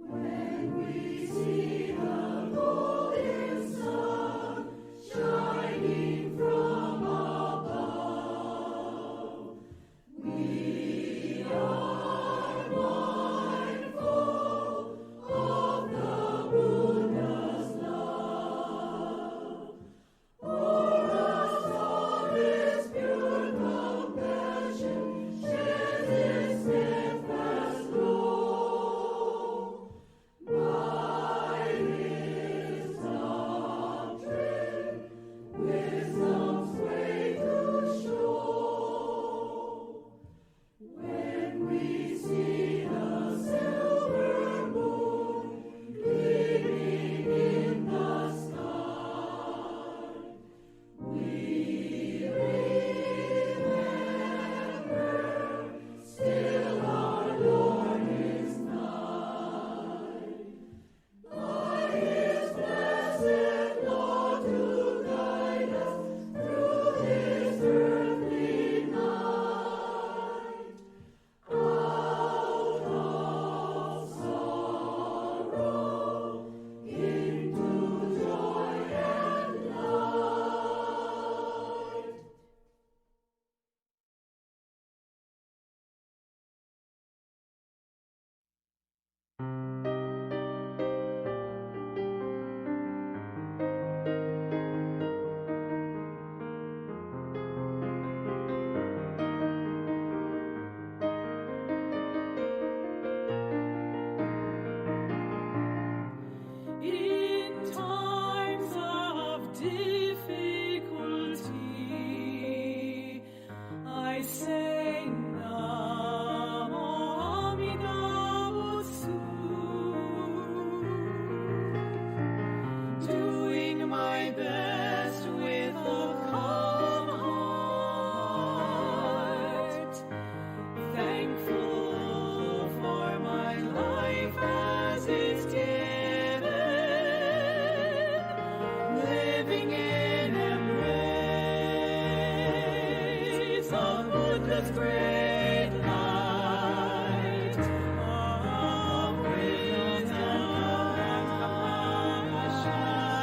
When we see great light of wisdom and compassion,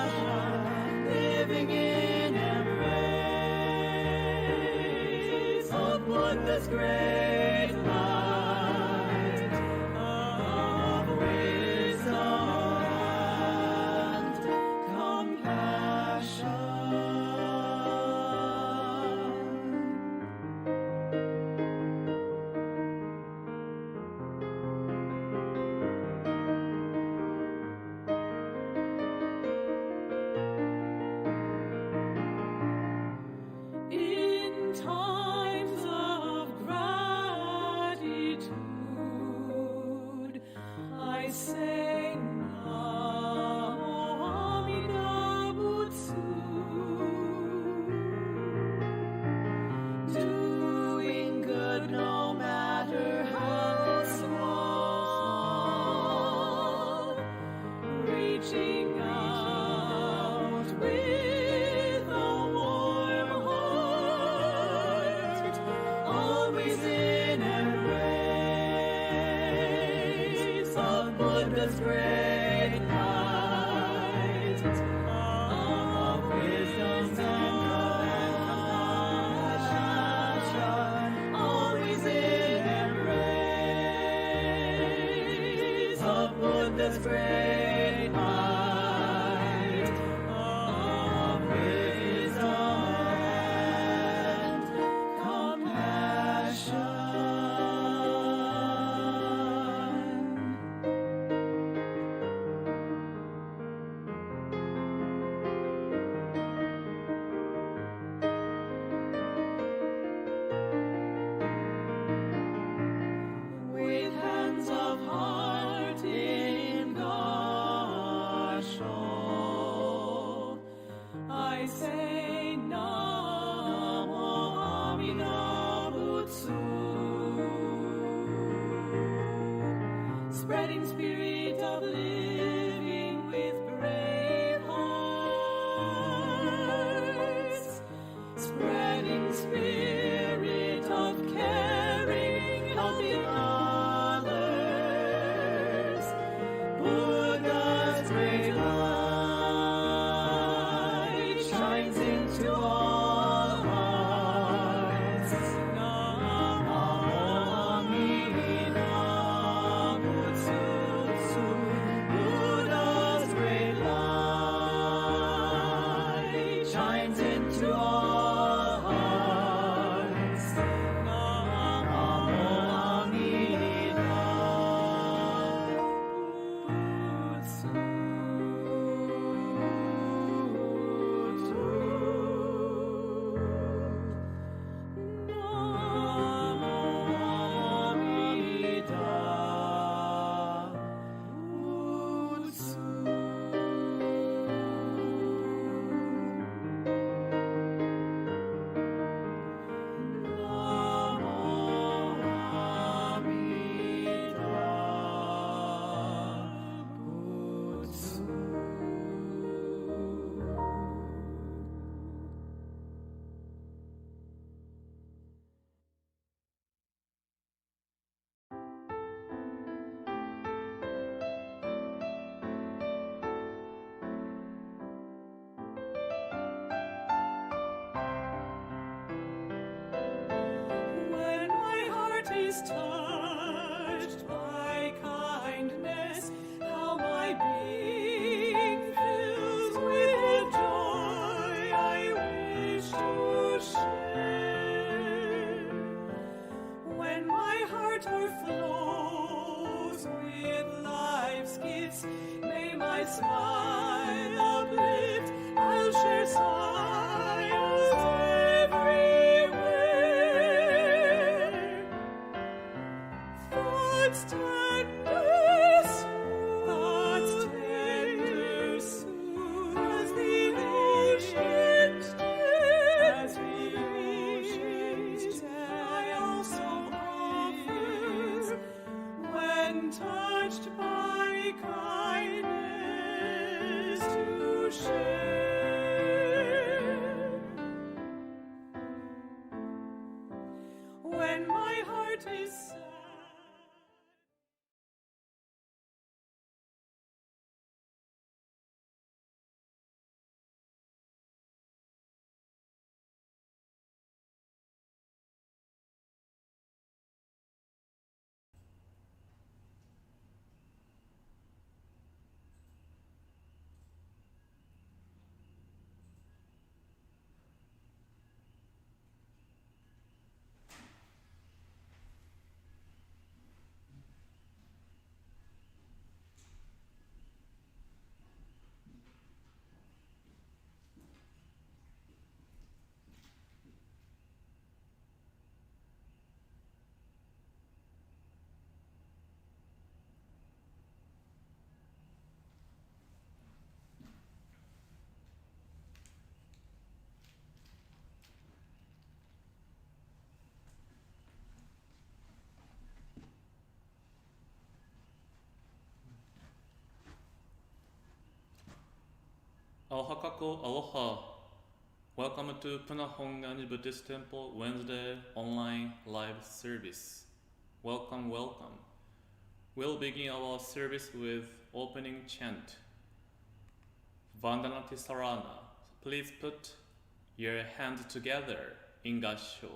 living in embrace of Buddha's great light of wisdom and compassion. In times of gratitude, I say Namo Amida Butsu, doing good no matter how small, reaching out with a warm heart, always in embrace of Buddha's great light of wisdom and compassion, always in embrace of Buddha's great light of wisdom and compassion. With hands of heart in Gasho, I say Namo Amida Butsu, spreading spirit of living with brave hearts, spreading spirit of caring, helping others, Buddha's great light shines into all hearts. Namo Amida Butsu, Buddha's great light shines into all hearts. Namo Amida Butsu. When my heart is touched by kindness, how my being fills with joy I wish to share. When my heart overflows with life's gifts, may my smile uplift, I'll share smiles everywhere. Thoughts tender soon, as the ocean stays, I also offer when touched by kindness to share. When pretty sad. Ohakako aloha. Welcome to Punahongani Buddhist Temple Wednesday online live service. Welcome, welcome. We'll begin our service with opening chant. Vandanati Sarana. Please put your hands together in Gassho.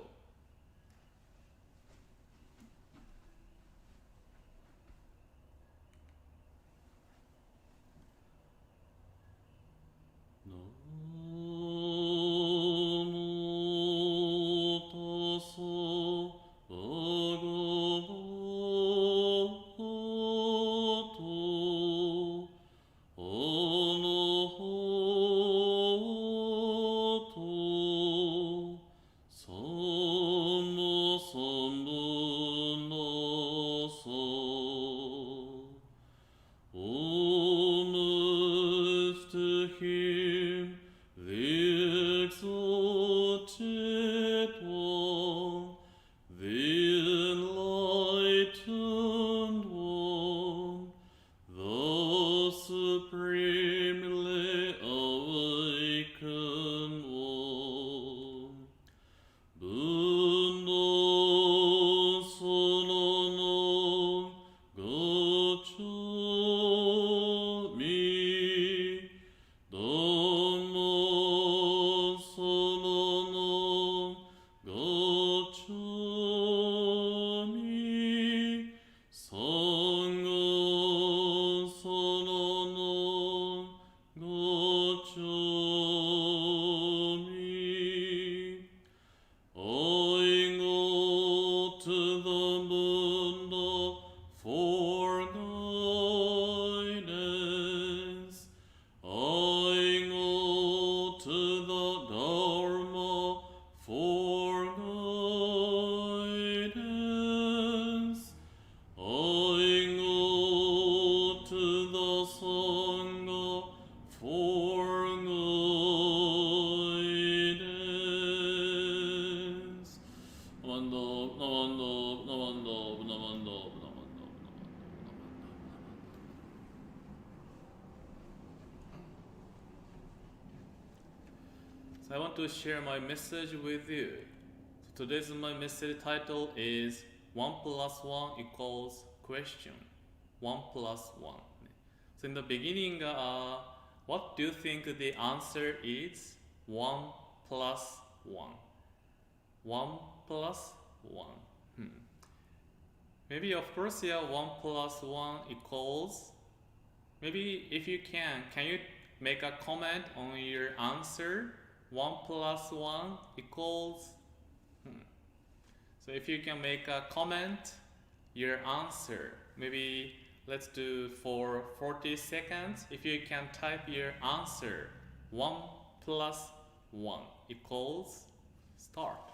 So I want to share my message with you. So today's my message title is 1 plus 1 equals question. 1 plus 1. So in the beginning, what do you think the answer is? 1 plus 1. 1 plus 1. Maybe of course, yeah, 1 plus 1 equals. Maybe if you can you make a comment on your answer? 1 plus 1 equals. So if you can make a comment, your answer. Maybe let's do for 40 seconds. If you can type your answer, 1 plus 1 equals, start.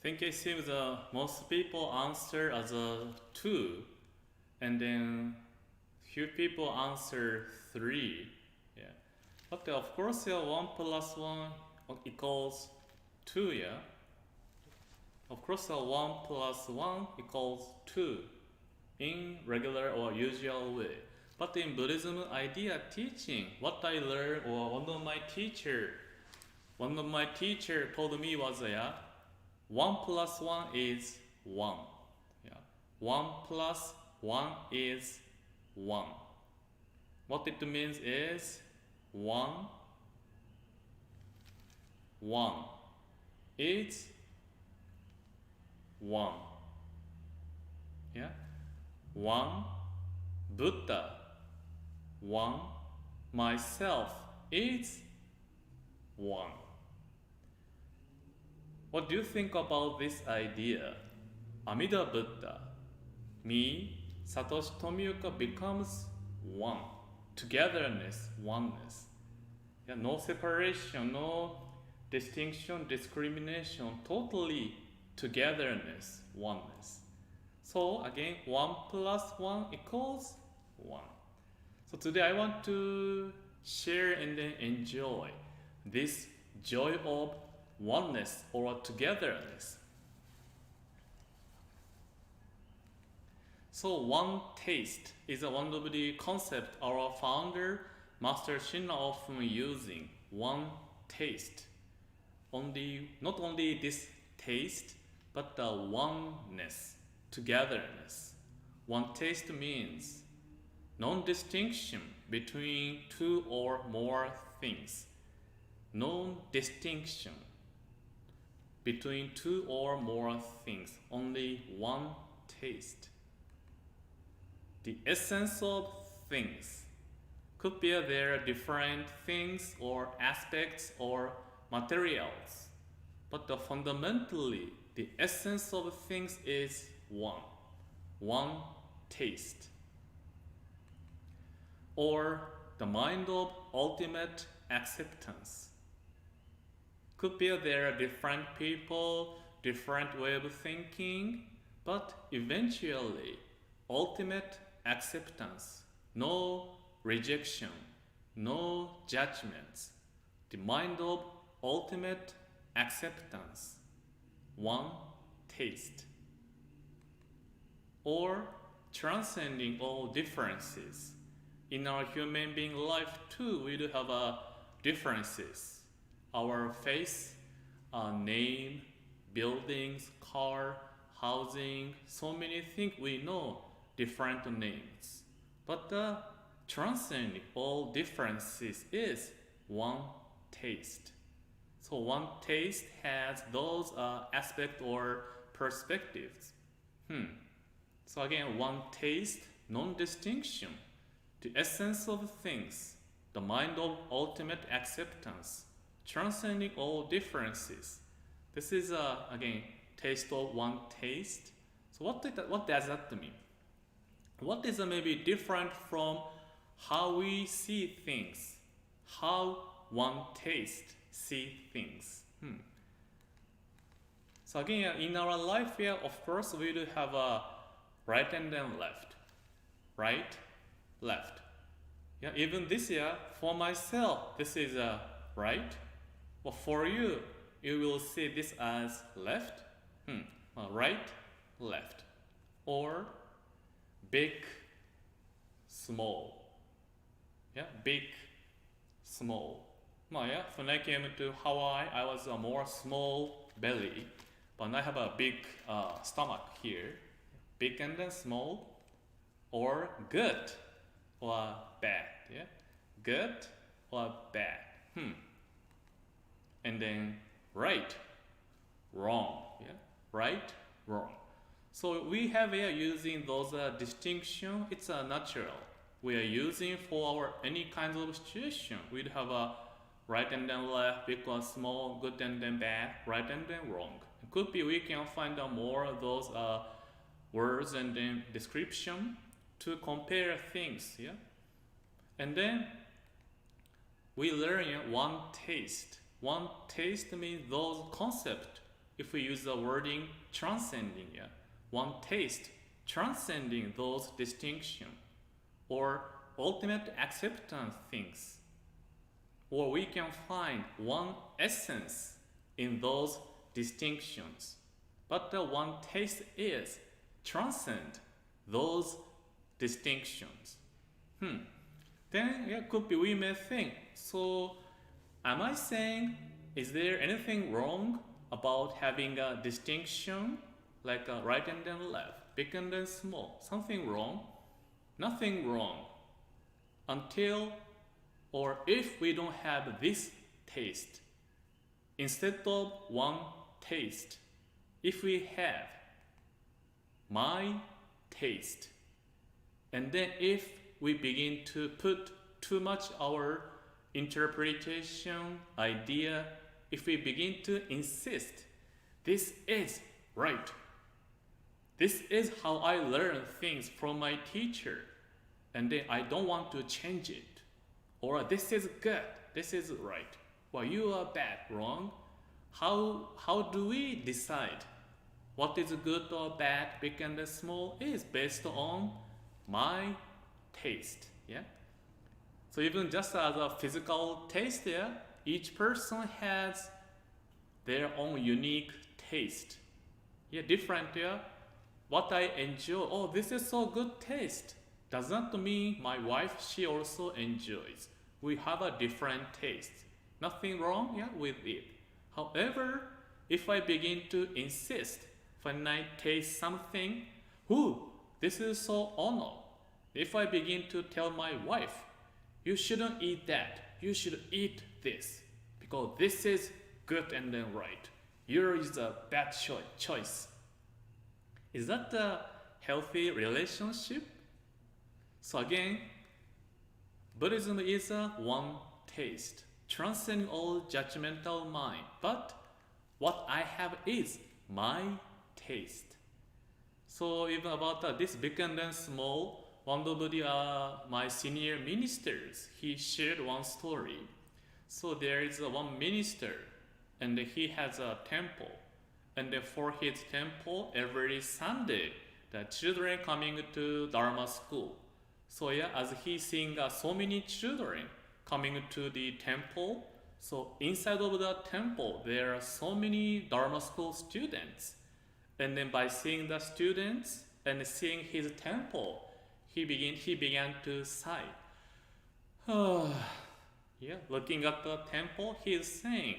think it seems most people answer as a 2, and then few people answer 3. Yeah. But of course, 1 plus 1 equals 2, yeah. Of course, 1 plus 1 equals 2 in regular or usual way. But in Buddhism idea teaching, what I learned or one of my teacher told me was 1 plus 1 is 1. Yeah. 1 plus 1 is 1. What it means is 1 is 1. Yeah. 1 Buddha, 1 myself is 1. What do you think about this idea? Amida Buddha, me, Satoshi Tomioka becomes 1. Togetherness, oneness. Yeah, no separation, no distinction, discrimination, totally togetherness, oneness. So again, 1 plus 1 equals 1. So today I want to share and then enjoy this joy of oneness or togetherness. So one taste is one of the concept our founder Master Shin often using. One taste. Not only this taste, but the oneness, togetherness. One taste means non-distinction between two or more things. Non-distinction between two or more things. Only one taste. The essence of things could be there are different things or aspects or materials, but fundamentally the essence of things is one taste. Or the mind of ultimate acceptance. Could be there are different people, different way of thinking, but eventually ultimate acceptance, no rejection, no judgments, the mind of ultimate acceptance, one taste. Or transcending all differences. In our human being life too, we do have differences. Our face, name, buildings, car, housing, so many things we know different names. But transcending all differences is one taste. So one taste has those aspects or perspectives. So again, one taste, non-distinction, the essence of things, the mind of ultimate acceptance, transcending all differences. This is again taste of one taste. So what does that mean? What is maybe different from how we see things? How one taste see things? So again, in our life here, of course, we do have a right and then left. Right, left. Yeah, even this year, for myself, this is right. But for you, you will see this as left, right, left. Or big, small. Yeah, big, small. When I came to Hawaii, I was a more small belly, but I have a big stomach here. Big and then small, or good or bad. Yeah, good or bad. And then right, wrong. Yeah, right, wrong. So we have here using those distinction. It's natural. We are using for our any kind of situation. We'd have a right and then left, big or small, good and then bad, right and then wrong. It could be we can find out more of those words and then description to compare things. Yeah, and then we learn one taste. One taste means those concepts if we use the wording transcending, yeah, one taste, transcending those distinctions, or ultimate acceptance things, or we can find one essence in those distinctions. But the one taste is transcend those distinctions. Then it could be we may think, so am I saying, is there anything wrong about having a distinction like a right and then left, big and then small? Something wrong? Nothing wrong. Until or if we don't have this taste, instead of one taste, if we have my taste, and then if we begin to put too much our interpretation, idea, if we begin to insist, this is right, this is how I learn things from my teacher, and then I don't want to change it, or this is good, this is right, well, you are bad, wrong. How do we decide what is good or bad, big and small? Is based on my taste, yeah. So even just as a physical taste, yeah, each person has their own unique taste, yeah, different, yeah. What I enjoy, oh, this is so good taste, does not mean my wife, she also enjoys. We have a different taste. Nothing wrong, yeah, with it. However, if I begin to insist, when I taste something, this is so honor. If I begin to tell my wife, you shouldn't eat that, you should eat this, because this is good and then right. Yours is a bad choice. Is that a healthy relationship? So again, Buddhism is a one taste, transcending all judgmental mind. But what I have is my taste. So even about this big and then small, one of my senior ministers, he shared one story. So there is one minister, and he has a temple. And for his temple, every Sunday, the children coming to Dharma school. So yeah, as he seeing so many children coming to the temple, so inside of the temple, there are so many Dharma school students. And then by seeing the students and seeing his temple, he began to sigh. Yeah, looking at the temple, he is saying,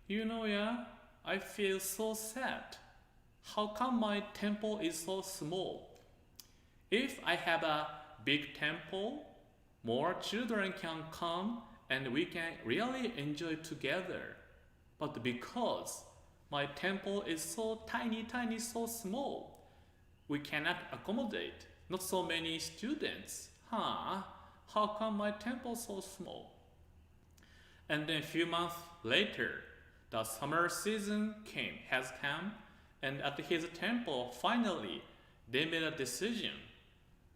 yeah, I feel so sad. How come my temple is so small? If I have a big temple, more children can come and we can really enjoy together. But because my temple is so tiny, so small, we cannot accommodate not so many students. How come my temple so small? And then a few months later, the summer season has come, and at his temple, finally, they made a decision.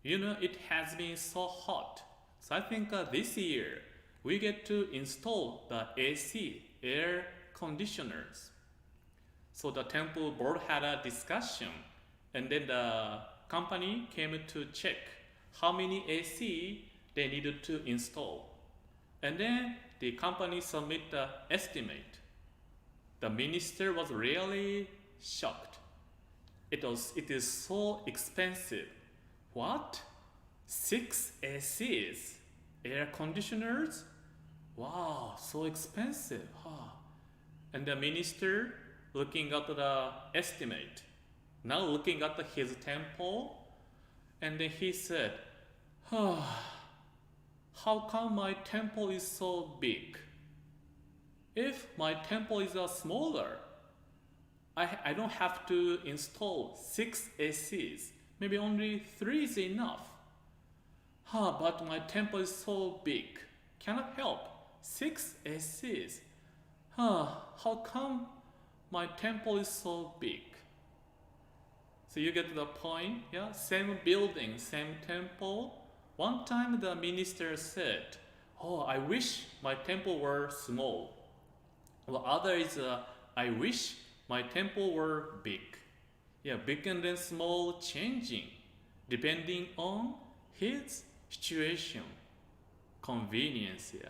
It has been so hot. So I think this year, we get to install the AC, air conditioners. So the temple board had a discussion, and then the company came to check how many AC they needed to install. And then the company submit the estimate. The minister was really shocked. It is so expensive. What? 6 ACs, air conditioners? Wow, so expensive. And the minister looking at the estimate, now looking at his temple, and then he said, how come my temple is so big? If my temple is smaller, I don't have to install 6 ACs. Maybe only 3 is enough. But my temple is so big. Cannot help. 6 ACs. How come my temple is so big? So you get the point, yeah? Same building, same temple. One time the minister said, I wish my temple were small. Well, other is, I wish My temple were big. Yeah, big and then small, changing depending on his situation, convenience. Yeah.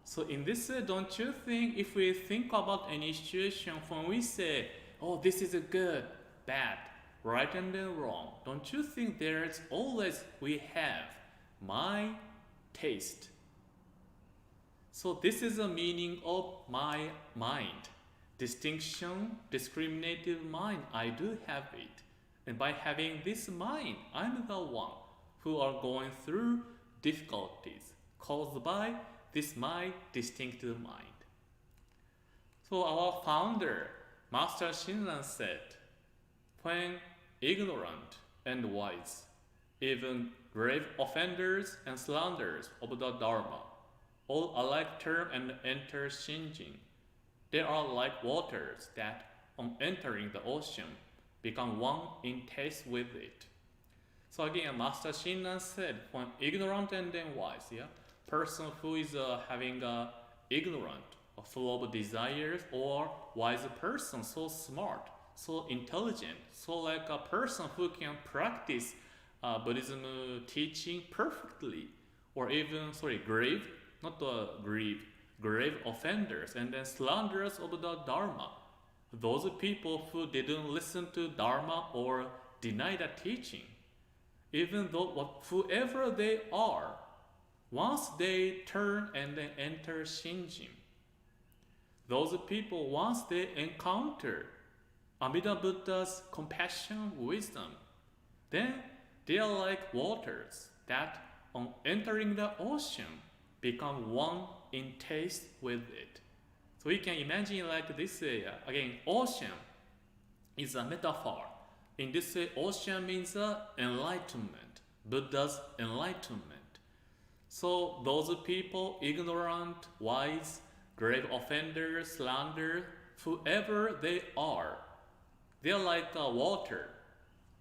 So in this way, don't you think if we think about any situation when we say, oh, this is a good, bad, right and then wrong, don't you think there's always we have my taste? So this is the meaning of my mind. Distinction, discriminative mind, I do have it. And by having this mind, I'm the one who are going through difficulties caused by this my distinctive mind. So our founder, Master Shinran said, when ignorant and wise, even grave offenders and slanderers of the Dharma, all alike turn and enter Shinjin. They are like waters that, on entering the ocean, become one in taste with it. So again, Master Shinran said, when ignorant and then wise, yeah, person who is having ignorant, full of desires, or wise person, so smart, so intelligent, so like a person who can practice Buddhism teaching perfectly, or even grave, not grieve, grave offenders and then slanderers of the Dharma. Those people who didn't listen to Dharma or deny the teaching, even though whoever they are, once they turn and then enter Shinjin, those people, once they encounter Amida Buddha's compassion, wisdom, then they are like waters that, on entering the ocean, become one in taste with it. So we can imagine like this way. Again, ocean is a metaphor. In this way, ocean means enlightenment, Buddha's enlightenment. So those people, ignorant, wise, grave offenders, slander, whoever they are like water.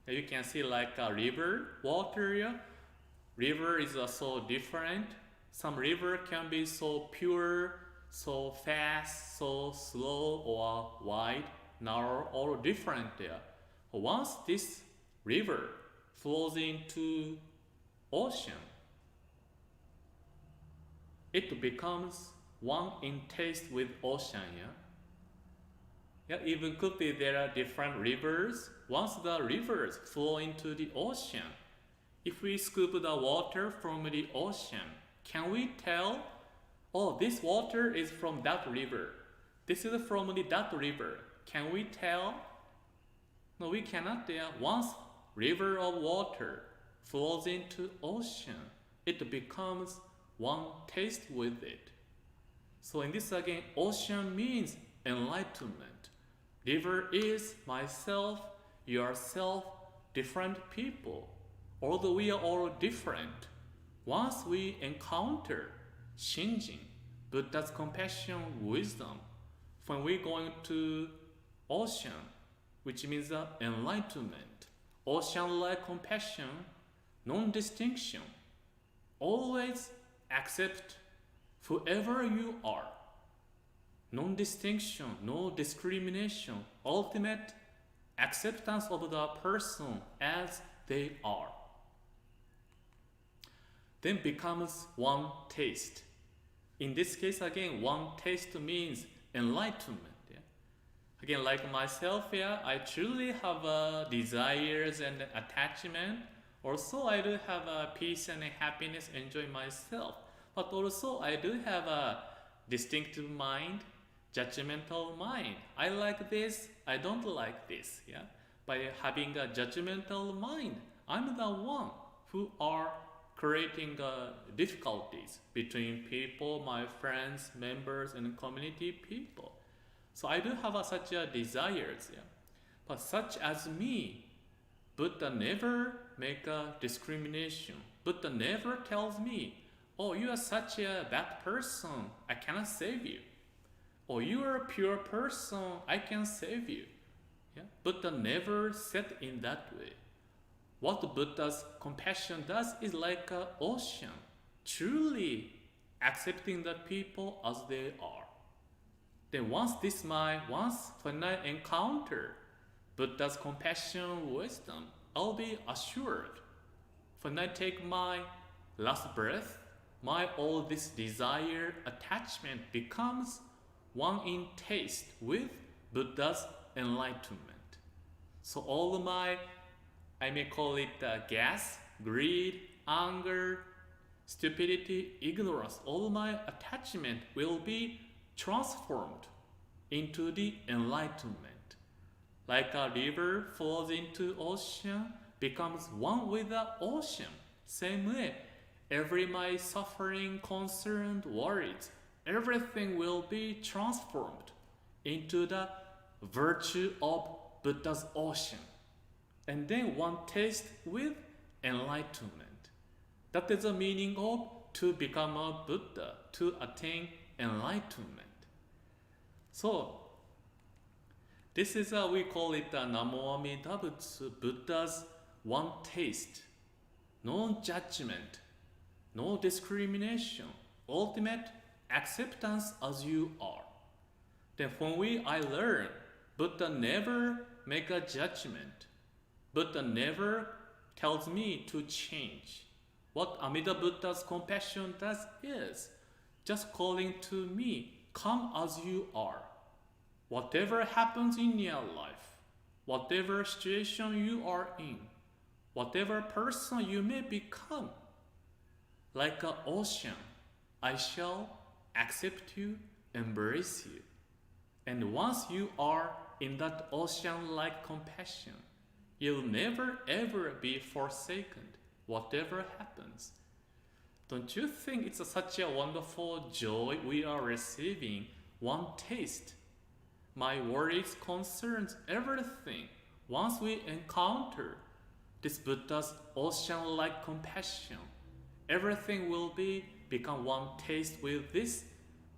You can see like a river, water. Yeah? River is so different. Some river can be so pure, so fast, so slow, or wide, narrow, or different there. Once this river flows into ocean, it becomes one in taste with ocean. Yeah, even could be there are different rivers. Once the rivers flow into the ocean, if we scoop the water from the ocean, can we tell, oh, this water is from that river, this is from that river? Can we tell? No, we cannot tell. Once river of water flows into ocean, it becomes one taste with it. So in this again, ocean means enlightenment. River is myself, yourself, different people. Although we are all different, once we encounter Shinjin, Buddha's compassion, wisdom, when we go into ocean, which means enlightenment, ocean-like compassion, non-distinction, always accept whoever you are. Non-distinction, no discrimination, ultimate acceptance of the person as they are. Then becomes one taste. In this case, again, one taste means enlightenment. Yeah? Again, like myself, yeah, I truly have desires and attachment. Also, I do have peace and happiness, enjoy myself. But also, I do have a distinctive mind, judgmental mind. I like this, I don't like this. Yeah? By having a judgmental mind, I'm the one who are creating difficulties between people, my friends, members, and community people. So I do have such desires. Yeah? But such as me, Buddha never make a discrimination. Buddha never tells me, oh, you are such a bad person, I cannot save you. Or you are a pure person, I can save you. Yeah? Buddha never said in that way. What Buddha's compassion does is like an ocean, truly accepting the people as they are. Then once when I encounter Buddha's compassion wisdom, I'll be assured. When I take my last breath, my all this desire attachment becomes one in taste with Buddha's enlightenment. So all my, I may call it gas, greed, anger, stupidity, ignorance, all my attachment will be transformed into the enlightenment. Like a river falls into ocean, becomes one with the ocean. Same way, every my suffering, concern, worries, everything will be transformed into the virtue of Buddha's ocean. And then one taste with enlightenment. That is the meaning of to become a Buddha, to attain enlightenment. So, this is we call it Namo Amida Butsu, Buddha's one taste. No judgment, no discrimination, ultimate acceptance as you are. Then when I learn, Buddha never make a judgment. Buddha never tells me to change. What Amida Buddha's compassion does is just calling to me, come as you are. Whatever happens in your life, whatever situation you are in, whatever person you may become, like an ocean, I shall accept you, embrace you. And once you are in that ocean-like compassion, you'll never ever be forsaken, whatever happens. Don't you think it's such a wonderful joy we are receiving? One taste. My worries, concerns, everything. Once we encounter this Buddha's ocean-like compassion, everything will become one taste with this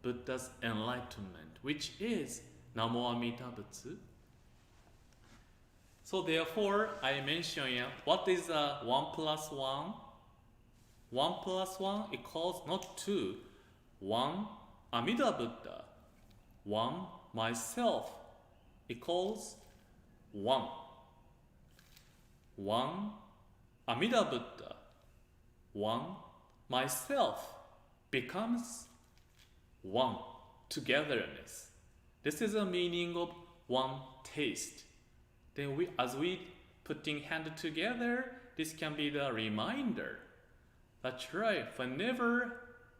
Buddha's enlightenment, which is Namo Amida Butsu. So therefore, I mentioned what is 1 plus 1? 1 plus 1 equals not 2. 1 Amida Buddha. 1 myself equals 1. 1 Amida Buddha. 1 myself becomes 1 togetherness. This is the meaning of one taste. Then as we putting hand together, this can be the reminder. That's right,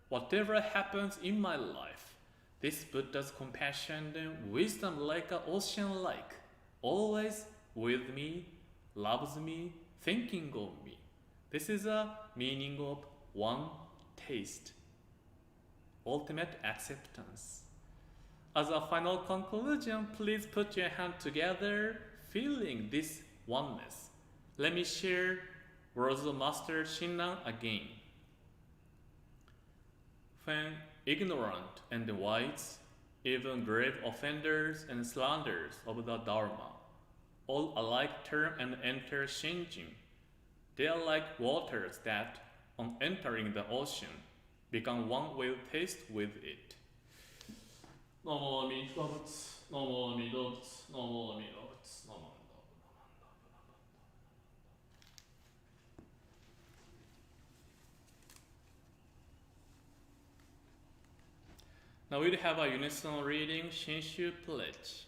whatever happens in my life, this Buddha's compassion and wisdom like an ocean-like, always with me, loves me, thinking of me. This is a meaning of one taste, ultimate acceptance. As a final conclusion, please put your hand together, feeling this oneness. Let me share words of Master Shinran again. When ignorant and wise, even grave offenders and slanderers of the Dharma, all alike turn and enter Shinjin. They are like waters that, on entering the ocean, become one with taste with it. Namo Amida Butsu, Namo Amida Butsu, Namo Amida Butsu, Namo Amida Butsu. Now we'll have a unison reading, Shinshu Pledge.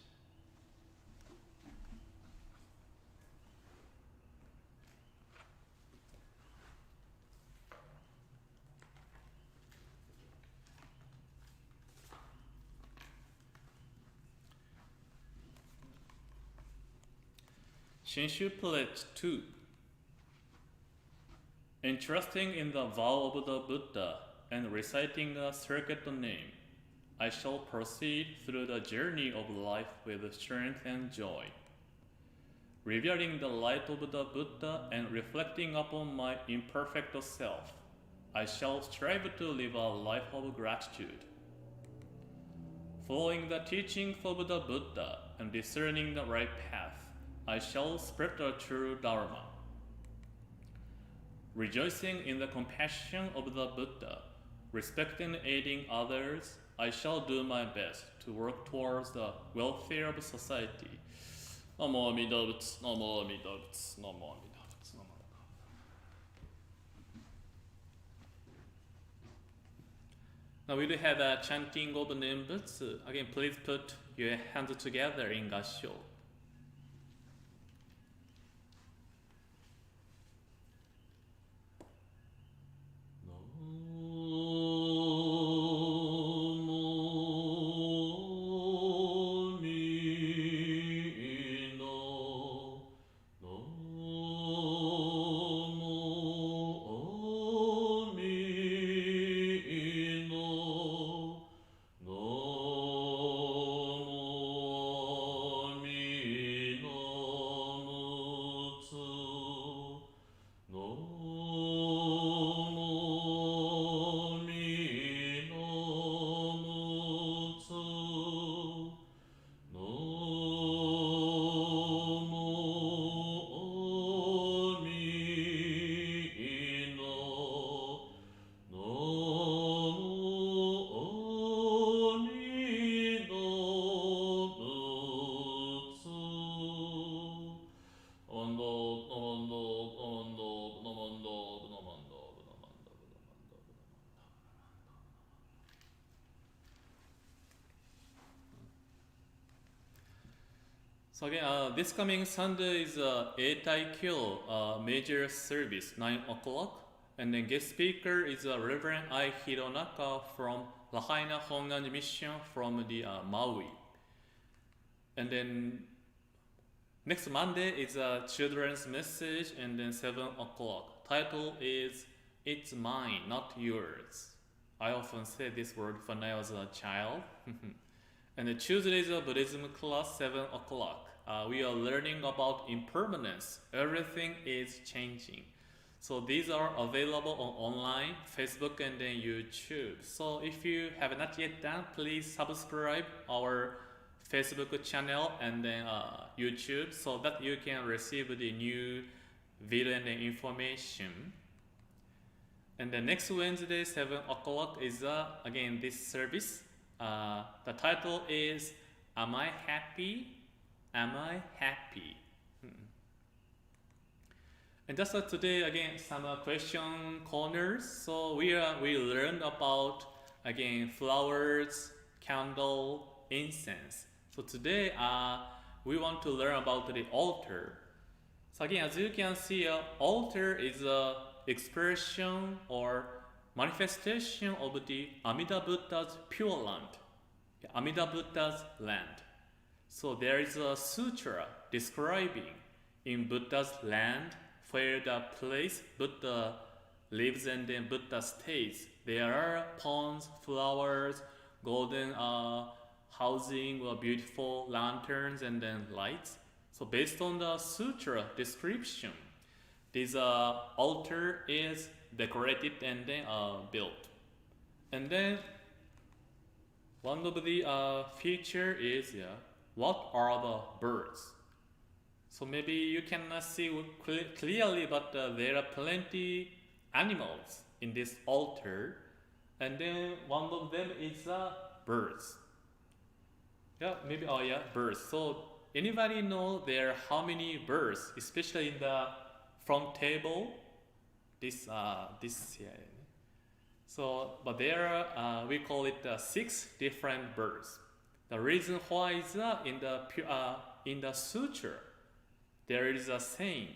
Shinshu Pledge 2. Entrusting in the vow of the Buddha and reciting a circuit name, I shall proceed through the journey of life with strength and joy. Revering the light of the Buddha and reflecting upon my imperfect self, I shall strive to live a life of gratitude. Following the teachings of the Buddha and discerning the right path, I shall spread the true Dharma. Rejoicing in the compassion of the Buddha, respecting and aiding others, I shall do my best to work towards the welfare of society. Namo Amida Butsu, Namo Amida Butsu, Namo Amida Butsu, Namo Amida Butsu. Now we do have a chanting of the name Butsu. Again, please put your hands together in Gassho. So again, this coming Sunday is Eitai Kyo major service, 9 o'clock. And then guest speaker is Reverend I. Hironaka from Lahaina Hongan Mission from the Maui. And then next Monday is a children's message, and then 7 o'clock. Title is It's Mine, Not Yours. I often say this word when I was a child. And the Tuesday is a Buddhism class, 7 o'clock. We are learning about impermanence. Everything is changing. So these are available on online, Facebook, and then YouTube. So if you have not yet done, please subscribe our Facebook channel and then YouTube, so that you can receive the new video and information. And the next Wednesday, 7 o'clock is again this service. The title is Am I Happy? Am I Happy? And just today again some question corners. So we learned about again flowers, candle, incense. So today we want to learn about the altar. So again, as you can see, altar is a expression or manifestation of the Amida Buddha's pure land, Amida Buddha's land. So there is a sutra describing in Buddha's land where the place Buddha lives and then Buddha stays. There are ponds, flowers, golden housing, beautiful lanterns, and then lights. So based on the sutra description, this altar is decorated and then built. And then one of the feature is what are the birds? So maybe you cannot see clearly, but there are plenty animals in this altar, and then one of them is birds. Yeah, maybe birds. So anybody know there are how many birds, especially in the front table? This here. So, but there are we call it 6 different birds. The reason why is in the sutra there is a saying,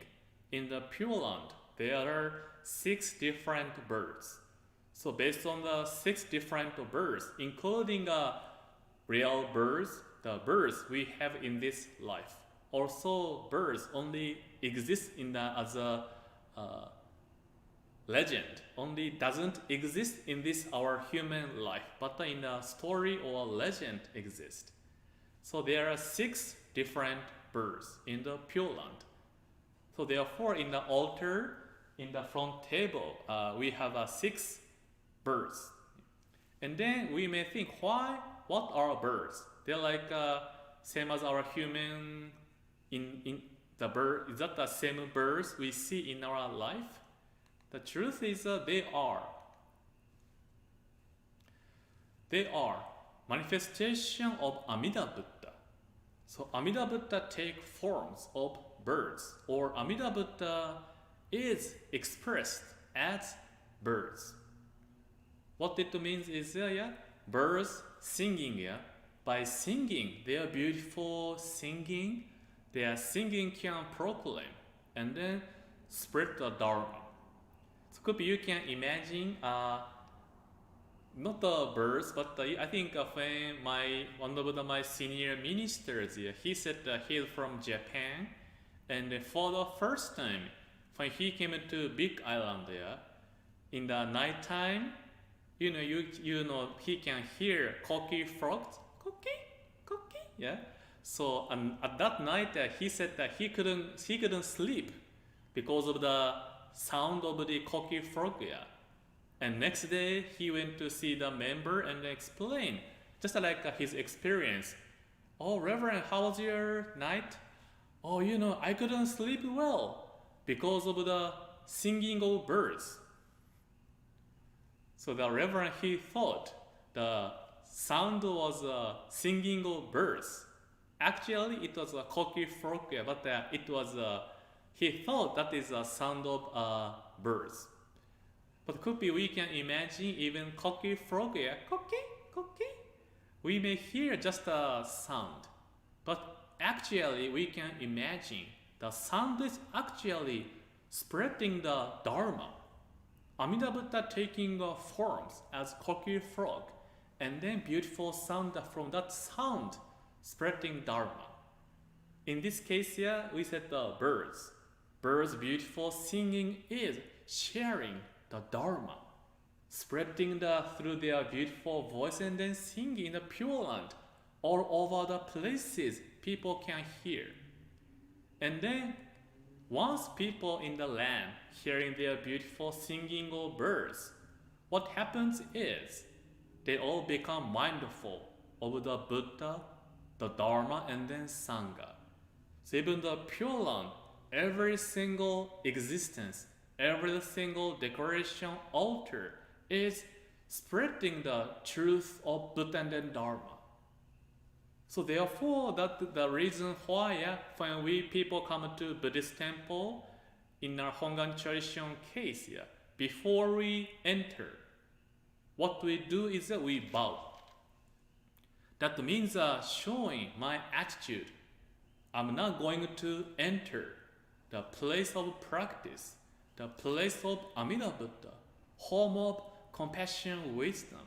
in the Pure Land there are 6 different birds. So based on the 6 different birds, including real birds, the birds we have in this life. Also, birds only exist as a legend, only doesn't exist in this our human life, but in a story or legend exist. So there are 6 different birds in the Pure Land. So therefore, in the altar, in the front table, we have 6 birds. And then we may think, what are birds? They're like same as our human. In the bird, is that the same birds we see in our life? The truth is they are. They are. manifestation of Amida Buddha. So Amida Buddha take forms of birds, or Amida Buddha is expressed as birds. What it means is birds singing. By singing, their beautiful singing, their singing can proclaim and then spread the Dharma. So could be you can imagine not the birds, but I think when one of my senior ministers, he said he's from Japan, and for the first time, when he came to Big Island in the night time, you know he can hear cocky frogs, cocky. So at that night, he said that he couldn't sleep because of the sound of the cocky frog. And next day, he went to see the member and explain, just like his experience. Oh, Reverend, how was your night? Oh, I couldn't sleep well because of the singing of birds. So the Reverend, he thought the sound was singing of birds. Actually, it was a cocky frog, but he thought that is a sound of birds. But could be we can imagine even cocky frog, cocky. We may hear just a sound, but actually we can imagine the sound is actually spreading the Dharma. Amida Buddha taking forms as cocky frog, and then beautiful sound from that sound spreading Dharma. In this case, we said the birds. Birds' beautiful singing is sharing the Dharma, spreading through their beautiful voice and then singing in the Pure Land all over the places people can hear. And then once people in the land hearing their beautiful singing of birds, what happens is they all become mindful of the Buddha, the Dharma, and then Sangha. So even the Pure Land, every single existence, every single decoration altar is spreading the truth of Buddha and then Dharma. So therefore, that's the reason why when we people come to Buddhist temple, in our Hongan tradition case, before we enter, what we do is we bow. That means showing my attitude. I'm not going to enter the place of practice, the place of Amida Buddha, home of compassion, wisdom.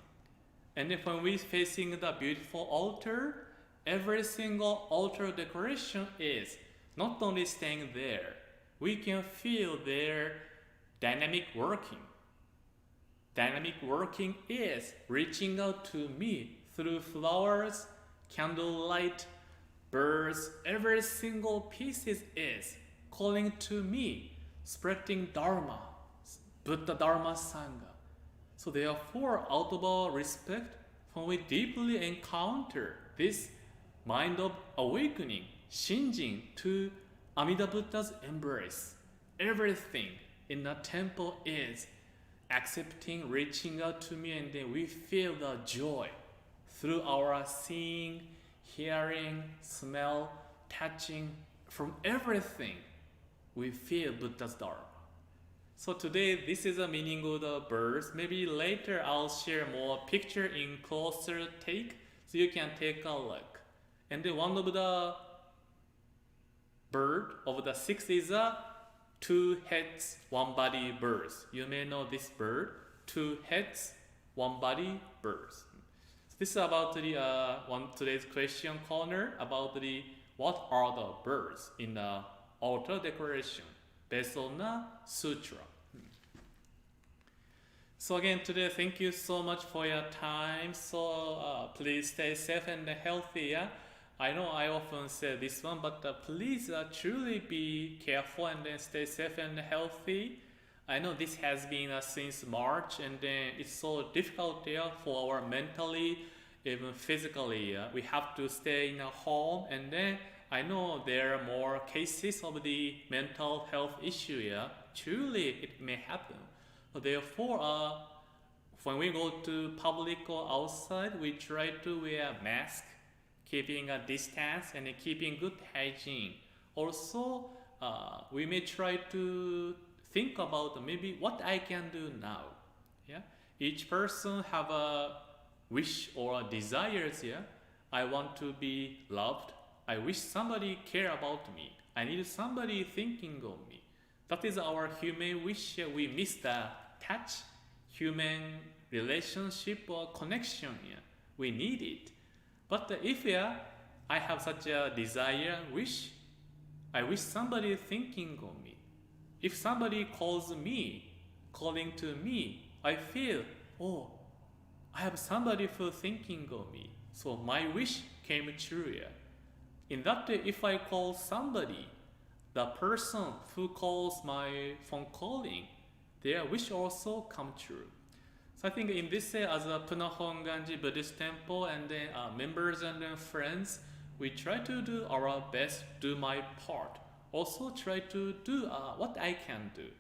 And if when we're facing the beautiful altar, every single altar decoration is not only staying there, we can feel their dynamic working. Dynamic working is reaching out to me through flowers, candlelight, birds. Every single piece is calling to me, spreading Dharma, Buddha Dharma Sangha. So therefore, out of our respect, when we deeply encounter this mind of awakening, Shinjin to Amida Buddha's embrace, everything in the temple is accepting, reaching out to me, and then we feel the joy through our seeing, hearing, smell, touching, from everything we feel Buddha's Dharma. So today, this is the meaning of the birds. Maybe later I'll share more picture in closer take, so you can take a look. And then one of the bird of the six is a two heads, one body birds. You may know this bird, two heads, one body birds. So this is about the today's question corner about what are the birds in the altar decoration based on the sutra. So again, today, thank you so much for your time. So please stay safe and healthy. I know I often say this one, but please truly be careful and then stay safe and healthy. I know this has been since March, and then it's so difficult there for our mentally, even physically. We have to stay in a home, and then I know there are more cases of the mental health issue. Truly, it may happen. So therefore, when we go to public or outside, we try to wear mask, keeping a distance and keeping good hygiene. Also, we may try to think about maybe what I can do now. Yeah, each person have a wish or a desires. Yeah, I want to be loved. I wish somebody care about me. I need somebody thinking of me. That is our human wish. We miss the touch, human relationship or connection. Yeah, we need it. But if I have such a desire, wish, I wish somebody thinking of me. If somebody calls me, calling to me, I feel, oh, I have somebody who thinking of me. So my wish came true. Yeah. In that way, if I call somebody, the person who calls my phone calling, their wish also come true. So I think in this as a Punahonganji Buddhist temple and then members and then friends, we try to do our best, do my part. Also try to do what I can do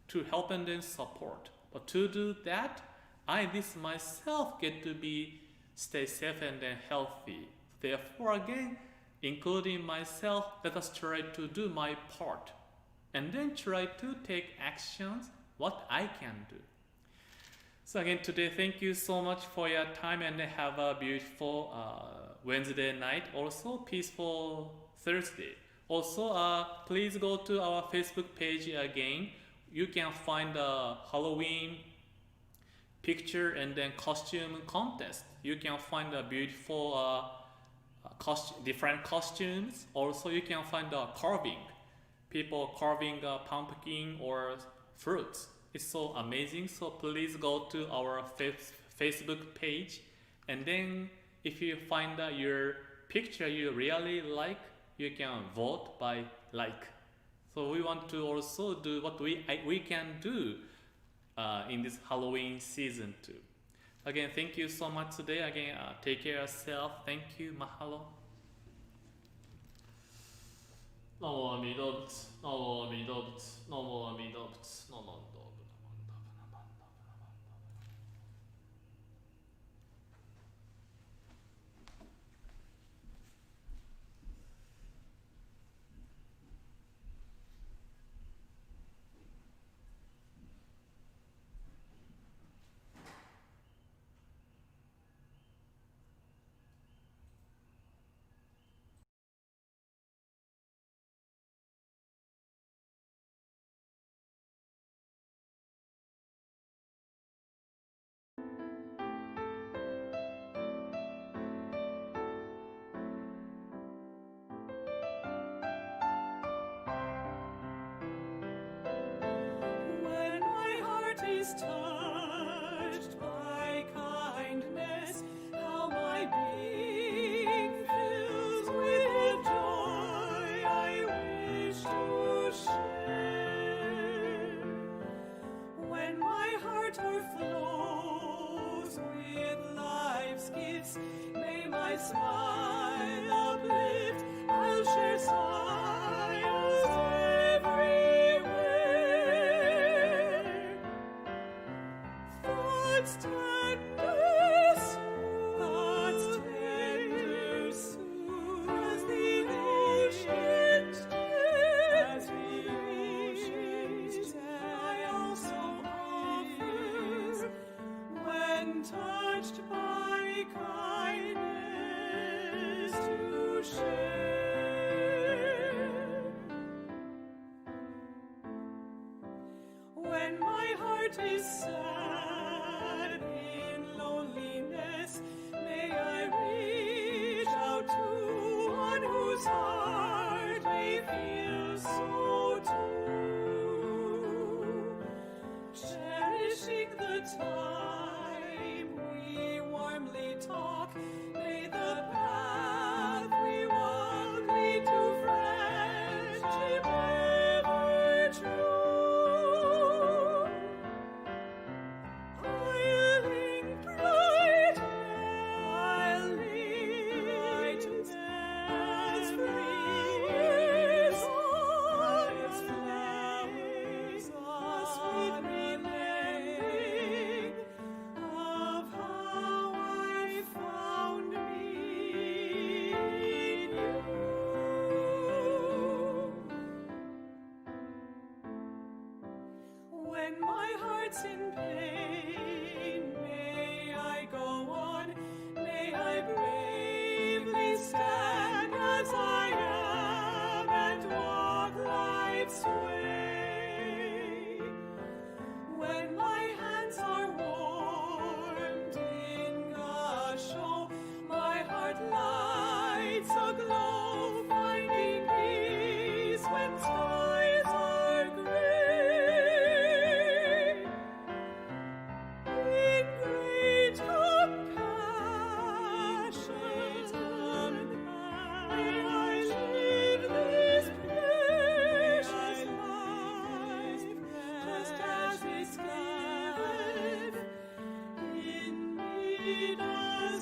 to help and then support. But to do that, I this myself get to be stay safe and then healthy. Therefore again, including myself, let us try to do my part and then try to take actions what I can do. So again today, thank you so much for your time and have a beautiful Wednesday night. Also peaceful Thursday. Also please go to our Facebook page again. You can find a Halloween picture and then costume contest. You can find a beautiful different costumes. Also you can find carving. People carving a pumpkin or fruits. It's so amazing. So please go to our Facebook page, and then if you find your picture you really like, you can vote by like. So we want to also do what we can do in this Halloween season too. Again, thank you so much today. Again, take care of yourself. Thank you. Mahalo. 南无阿弥陀仏、南无阿弥陀仏、南無阿弥陀仏、南無阿弥陀仏。When my heart is touched by kindness, how my being fills with joy I wish to share. When my heart overflows with life's gifts, may my smile uplift. I'll share smiles everywhere. Thoughts tender soon as the ocean's depths, I also offer when touched by kindness to share. When my heart is sad in loneliness, may I reach out to one whose heart may feel so too. Cherishing the time we warmly talk, may the path we walk lead to friendship ever true. I'll link bright as breeze on its flames, a sweet remaining lead us